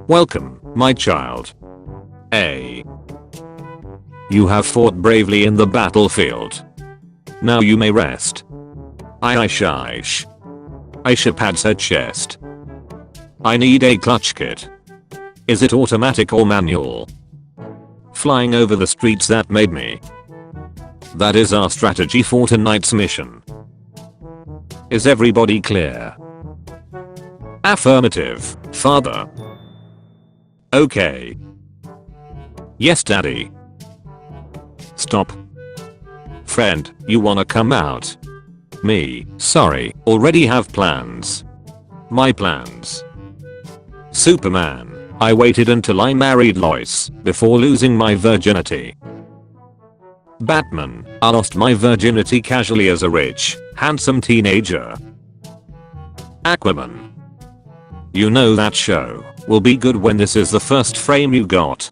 Welcome, my child. A. You have fought bravely in the battlefield. Now you may rest. Aisha pats her chest. I need a clutch kit. Is it automatic or manual? Flying over the streets that made me. That is our strategy for tonight's mission. Is everybody clear? Affirmative, father. Okay. Yes, daddy. Stop. Friend, you wanna come out? Me, sorry, already have plans. My plans. Superman, I waited until I married Lois before losing my virginity. Batman, I lost my virginity casually as a rich, handsome teenager. Aquaman. You know that show will be good when this is the first frame you got.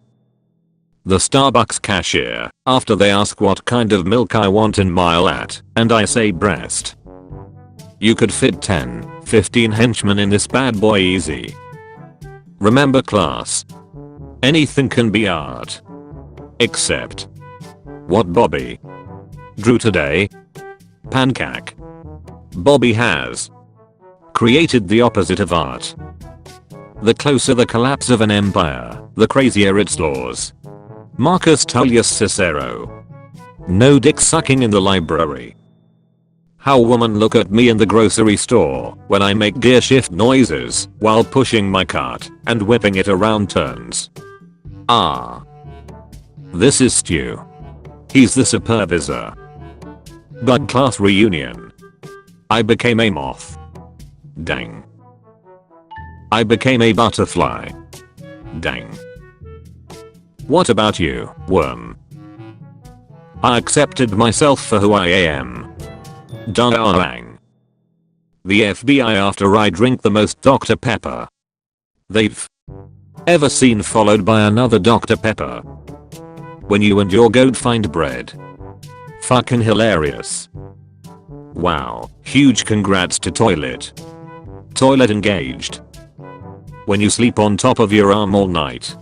The Starbucks cashier, after they ask what kind of milk I want in my latte, and I say breast. You could fit 10, 15 henchmen in this bad boy easy. Remember class. Anything can be art. Except. What Bobby drew today? Pancake. Bobby has created the opposite of art. The closer the collapse of an empire, the crazier its laws. Marcus Tullius Cicero. No dick sucking in the library. How women look at me in the grocery store when I make gear shift noises while pushing my cart and whipping it around turns. Ah. This is Stu. He's the supervisor. Bug class reunion. I became a moth. Dang. I became a butterfly. Dang. What about you, worm? I accepted myself for who I am. Darling. The FBI after I drink the most Dr. Pepper they've ever seen, followed by another Dr. Pepper. When you and your goat find bread. Fucking hilarious. Wow, huge congrats to Toilet. Toilet engaged. When you sleep on top of your arm all night.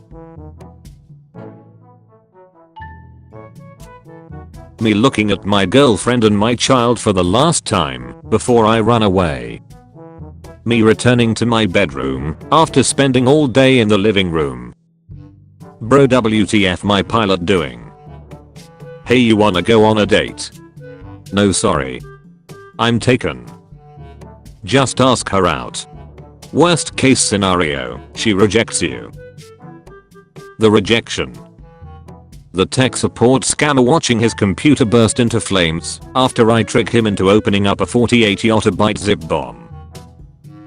Me looking at my girlfriend and my child for the last time before I run away. Me returning to my bedroom after spending all day in the living room. Bro, WTF my pilot doing? Hey, you wanna go on a date? No sorry. I'm taken. Just ask her out. Worst case scenario, she rejects you. The rejection. The tech support scammer watching his computer burst into flames after I trick him into opening up a 48 yottabyte zip bomb.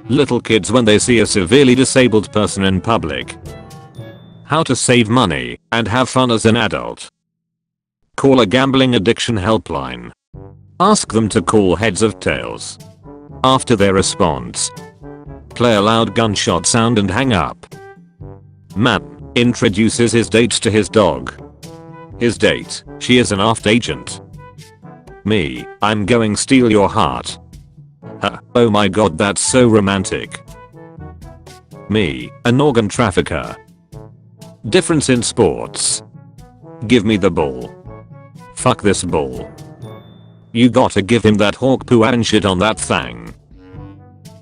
Little kids when they see a severely disabled person in public. How to save money and have fun as an adult. Call a gambling addiction helpline. Ask them to call heads of tails. After their response, play a loud gunshot sound and hang up. Man introduces his date to his dog. His date, she is an aft agent. Me, I'm going steal your heart. Oh my god, that's so romantic. Me, an organ trafficker. Difference in sports. Give me the ball. Fuck this ball. You gotta give him that hawk poo and shit on that thing.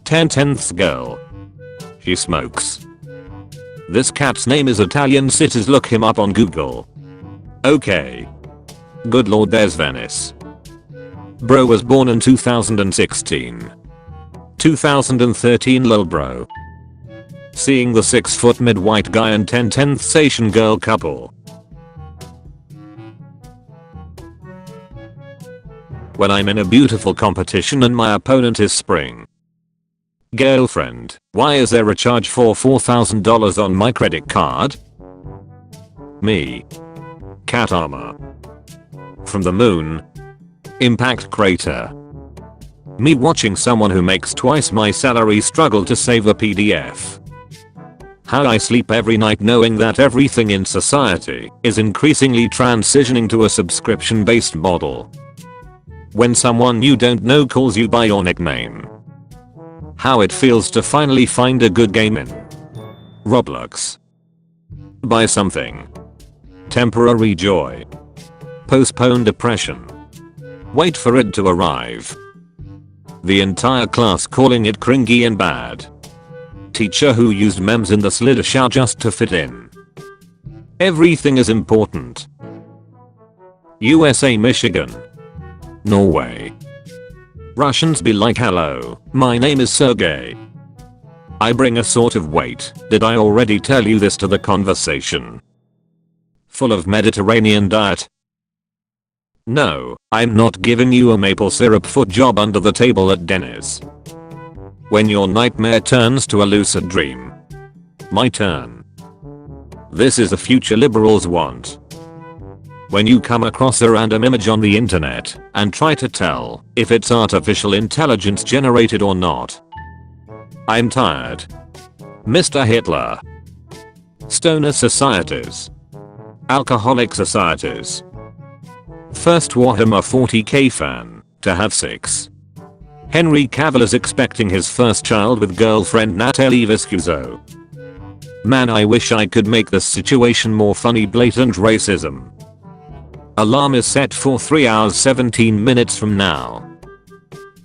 10/10ths girl. She smokes. This cat's name is Italian Cities, look him up on Google. Okay. Good lord, there's Venice. Bro was born in 2016. 2013 lol bro. Seeing the 6-foot mid-white guy and 10/10ths Asian girl couple. When I'm in a beautiful competition and my opponent is spring. Girlfriend, why is there a charge for $4,000 on my credit card? Me. Cat armor. From the moon. Impact crater. Me watching someone who makes twice my salary struggle to save a PDF. How I sleep every night knowing that everything in society is increasingly transitioning to a subscription-based model. When someone you don't know calls you by your nickname. How it feels to finally find a good game in. Roblox. Buy something. Temporary joy. Postpone depression. Wait for it to arrive. The entire class calling it cringy and bad. Teacher who used memes in the slideshow just to fit in. Everything is important. USA, Michigan. Norway. Russians be like, hello, my name is Sergey. I bring a sort of weight. Did I already tell you this to the conversation? Full of Mediterranean diet. No, I'm not giving you a maple syrup foot job under the table at Denny's. When your nightmare turns to a lucid dream. My turn. This is the future liberals want. When you come across a random image on the internet and try to tell if it's artificial intelligence generated or not. I'm tired. Mr. Hitler. Stoner societies. Alcoholic societies. First Warhammer 40k fan to have 6. Henry Cavill is expecting his first child with girlfriend Natalie Viscuso. Man, I wish I could make this situation more funny. Blatant racism. Alarm is set for 3 hours 17 minutes from now.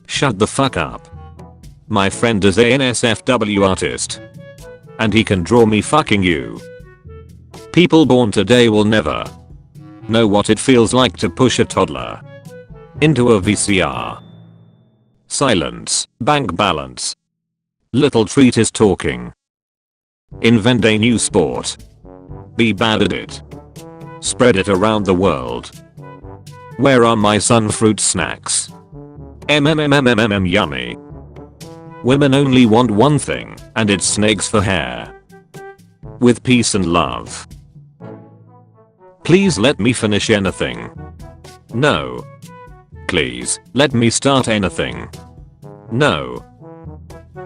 Shut the fuck up. My friend is a NSFW artist. And he can draw me fucking you. People born today will never know what it feels like to push a toddler into a VCR. Silence, bank balance. Little treat is talking. Invent a new sport. Be bad at it. Spread it around the world. Where are my sunfruit snacks? Yummy. Women only want one thing, and it's snakes for hair. With peace and love. Please let me finish anything. No. Please, let me start anything. No.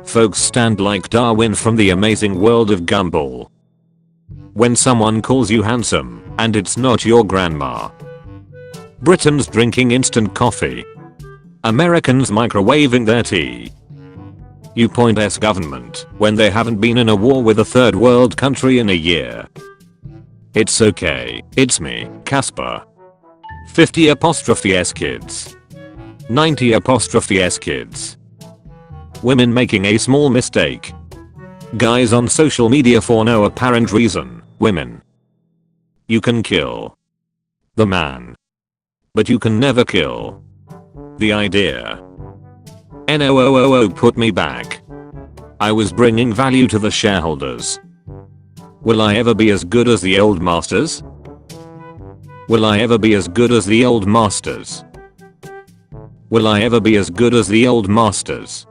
Folks stand like Darwin from the amazing world of Gumball. When someone calls you handsome, and it's not your grandma. Britons drinking instant coffee. Americans microwaving their tea. You point S government when they haven't been in a war with a third world country in a year. It's okay, it's me, Casper. 50'S kids. 90'S kids. Women making a small mistake. Guys on social media for no apparent reason. Women. You can kill the man. But you can never kill the idea. No, put me back. I was bringing value to the shareholders. Will I ever be as good as the old masters? Will I ever be as good as the old masters? Will I ever be as good as the old masters?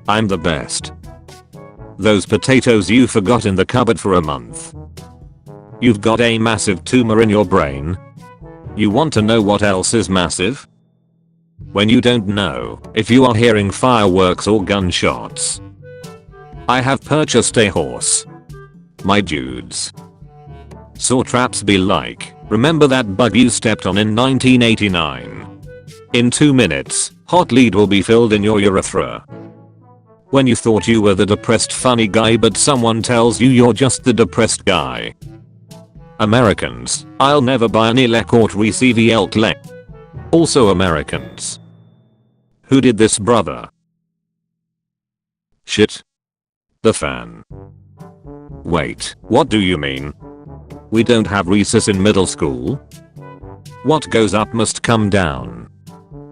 I'm the best. Those potatoes you forgot in the cupboard for a month. You've got a massive tumor in your brain. You want to know what else is massive? When you don't know if you are hearing fireworks or gunshots. I have purchased a horse. My dudes. Saw traps be like, remember that bug you stepped on in 1989? In 2 minutes, hot lead will be filled in your urethra. When you thought you were the depressed funny guy but someone tells you you're just the depressed guy. Americans, I'll never buy an elk or receive elk leg. Also Americans. Who did this, brother? Shit. The fan. Wait, what do you mean? We don't have recess in middle school? What goes up must come down.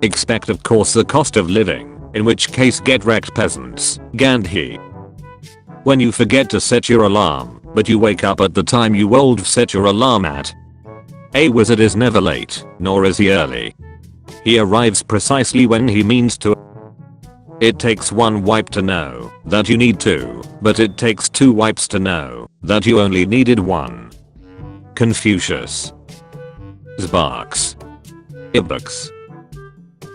Expect of course the cost of living, in which case get wrecked peasants, Gandhi. When you forget to set your alarm, but you wake up at the time you old set your alarm at. A wizard is never late, nor is he early. He arrives precisely when he means to. It takes 1 wipe to know that you need 2, but it takes 2 wipes to know that you only needed 1. Confucius. Sparks. Ibux.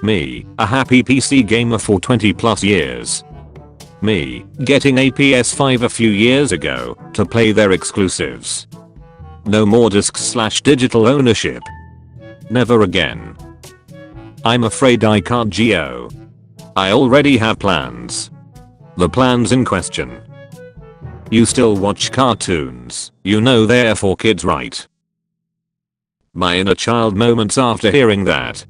Me, a happy PC gamer for 20 plus years. Me, getting a PS5 a few years ago to play their exclusives. No more disc/digital ownership. Never again. I'm afraid I can't geo. I already have plans. The plans in question. You still watch cartoons, you know they're for kids, right? My inner child moments after hearing that.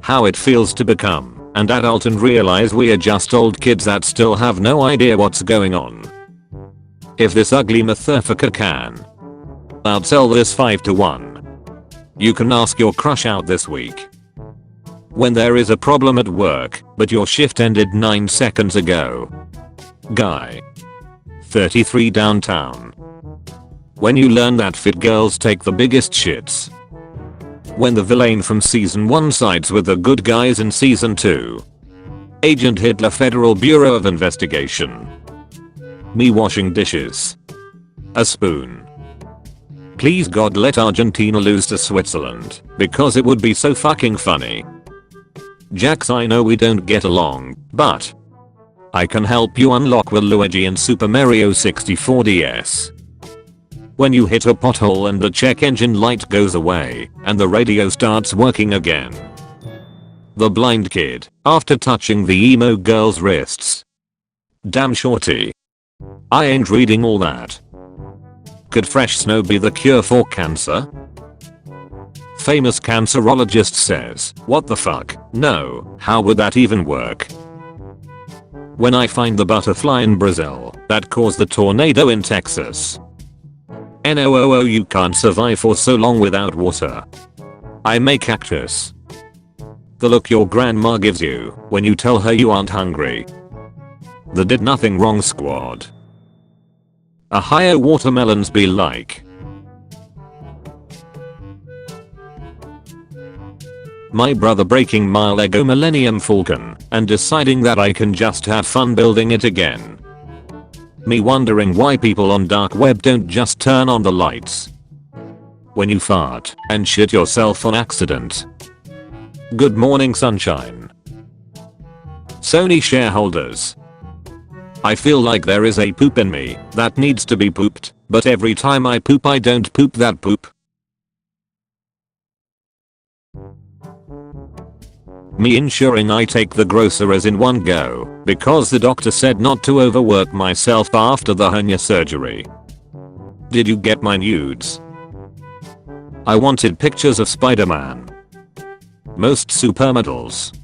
How it feels to become an adult and realize we are just old kids that still have no idea what's going on. If this ugly motherfucker can outsell this 5-1, you can ask your crush out this week. When there is a problem at work, but your shift ended 9 seconds ago. Guy. 33 downtown. When you learn that fit girls take the biggest shits. When the villain from season 1 sides with the good guys in season 2. Agent Hitler, Federal Bureau of Investigation. Me washing dishes. A spoon. Please God let Argentina lose to Switzerland, because it would be so fucking funny. Jax, I know we don't get along, but I can help you unlock Waluigi in Super Mario 64 DS. When you hit a pothole and the check engine light goes away and the radio starts working again. The blind kid, after touching the emo girl's wrists. Damn shorty. I ain't reading all that. Could fresh snow be the cure for cancer? Famous cancerologist says, what the fuck, no, how would that even work? When I find the butterfly in Brazil that caused the tornado in Texas. No, you can't survive for so long without water. I make cactus. The look your grandma gives you when you tell her you aren't hungry. The did nothing wrong squad. A higher watermelons be like. My brother breaking my Lego Millennium Falcon and deciding that I can just have fun building it again. Me wondering why people on dark web don't just turn on the lights. When you fart and shit yourself on accident. Good morning sunshine. Sony shareholders. I feel like there is a poop in me that needs to be pooped, but every time I poop I don't poop that poop. Me ensuring I take the groceries in one go because the doctor said not to overwork myself after the hernia surgery. Did you get my nudes? I wanted pictures of Spider-Man. Most supermodels.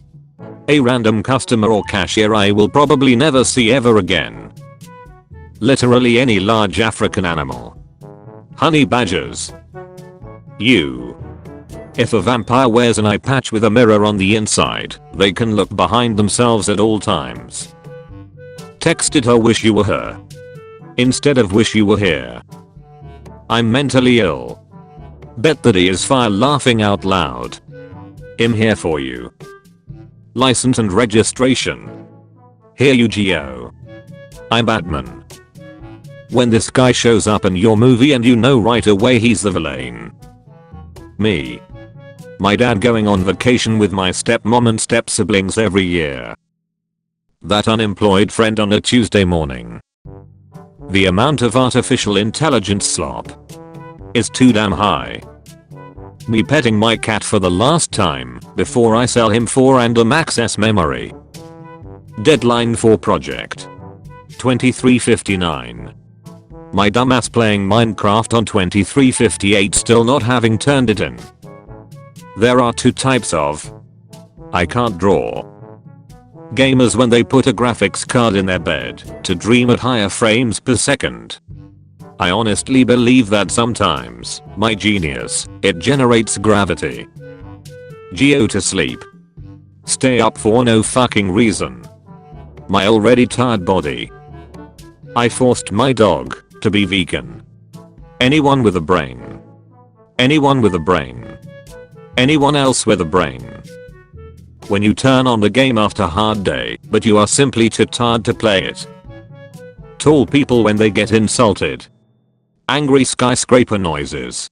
A random customer or cashier I will probably never see ever again. Literally any large African animal. Honey badgers. You. If a vampire wears an eye patch with a mirror on the inside, they can look behind themselves at all times. Texted her wish you were her. Instead of wish you were here. I'm mentally ill. Bet that he is fire laughing out loud. I'm here for you. License and registration. Here you go. I'm Batman. When this guy shows up in your movie and you know right away he's the villain. Me. My dad going on vacation with my stepmom and step siblings every year. That unemployed friend on a Tuesday morning. The amount of artificial intelligence slop is too damn high. Me petting my cat for the last time before I sell him 4 random access memory. Deadline for project 2359. My dumbass playing Minecraft on 2358 still not having turned it in. There are 2 types of I can't draw. Gamers when they put a graphics card in their bed to dream at higher frames per second. I honestly believe that sometimes, my genius, it generates gravity. Geo to sleep. Stay up for no fucking reason. My already tired body. I forced my dog to be vegan. Anyone with a brain. Anyone with a brain. Anyone else with a brain. When you turn on the game after a hard day, but you are simply too tired to play it. Tall people when they get insulted. Angry skyscraper noises.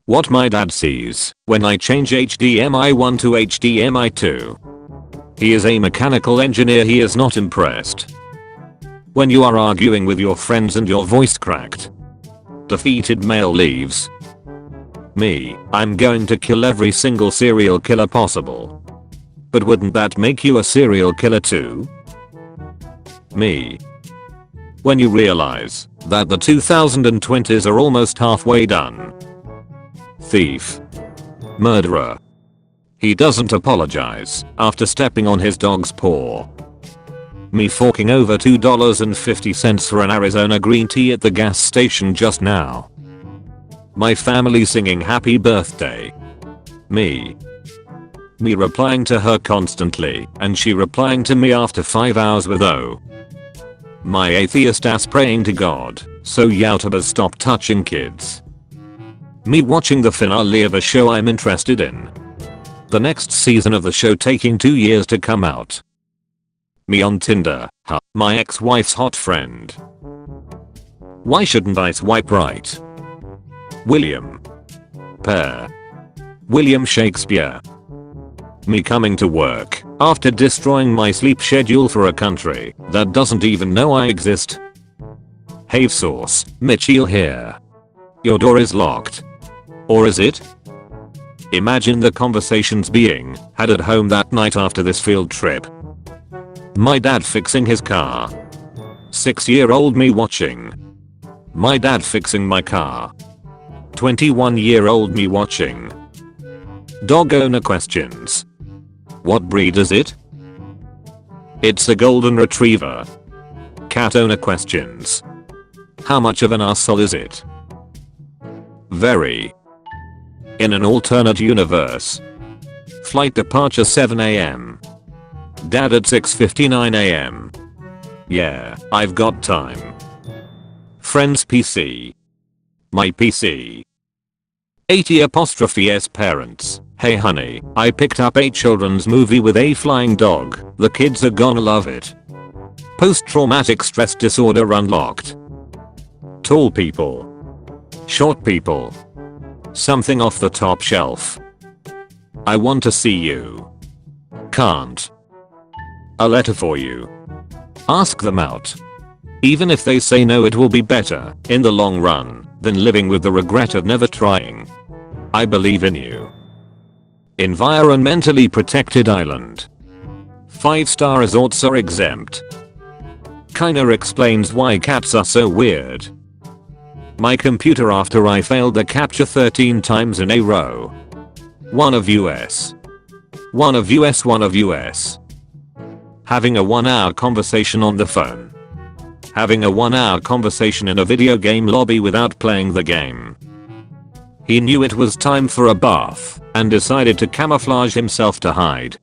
What my dad sees when I change HDMI 1 to HDMI 2. He is a mechanical engineer, he is not impressed. When you are arguing with your friends and your voice cracked. Defeated male leaves. Me, I'm going to kill every single serial killer possible. But wouldn't that make you a serial killer too? Me. when you realize that the 2020s are almost halfway done. Thief. Murderer. He doesn't apologize after stepping on his dog's paw. Me forking over $2.50 for an Arizona green tea at the gas station just now. My family singing happy birthday. Me replying to her constantly and she replying to me after 5 hours with "oh." My atheist ass praying to God so YouTubers stop touching kids. Me watching the finale of a show I'm interested in. The next season of the show taking 2 years to come out. Me on Tinder, my ex-wife's hot friend. Why shouldn't I swipe right? William. Pear. William Shakespeare. Me coming to work after destroying my sleep schedule for a country that doesn't even know I exist. Hey Sauce, Mitchell here. Your door is locked. Or is it? Imagine the conversations being had at home that night after this field trip. My dad fixing his car. 6-year-old me watching. My dad fixing my car. 21-year-old me watching. Dog owner questions. What breed is it? It's a golden retriever. Cat owner questions. How much of an arsehole is it? Very. In an alternate universe. Flight departure 7 AM. Dad at 6:59 AM. Yeah, I've got time. Friend's PC. My PC. 80'S parents. Hey honey, I picked up a children's movie with a flying dog. The kids are gonna love it. Post-traumatic stress disorder unlocked. Tall people. Short people. Something off the top shelf. I want to see you. Can't. A letter for you. Ask them out. Even if they say no, it will be better in the long run than living with the regret of never trying. I believe in you. Environmentally protected island. 5-star resorts are exempt. Kinda explains why cats are so weird. My computer after I failed the capture 13 times in a row. One of US. One of US. One of US. Having a 1-hour conversation on the phone. Having a 1-hour conversation in a video game lobby without playing the game. He knew it was time for a bath and decided to camouflage himself to hide.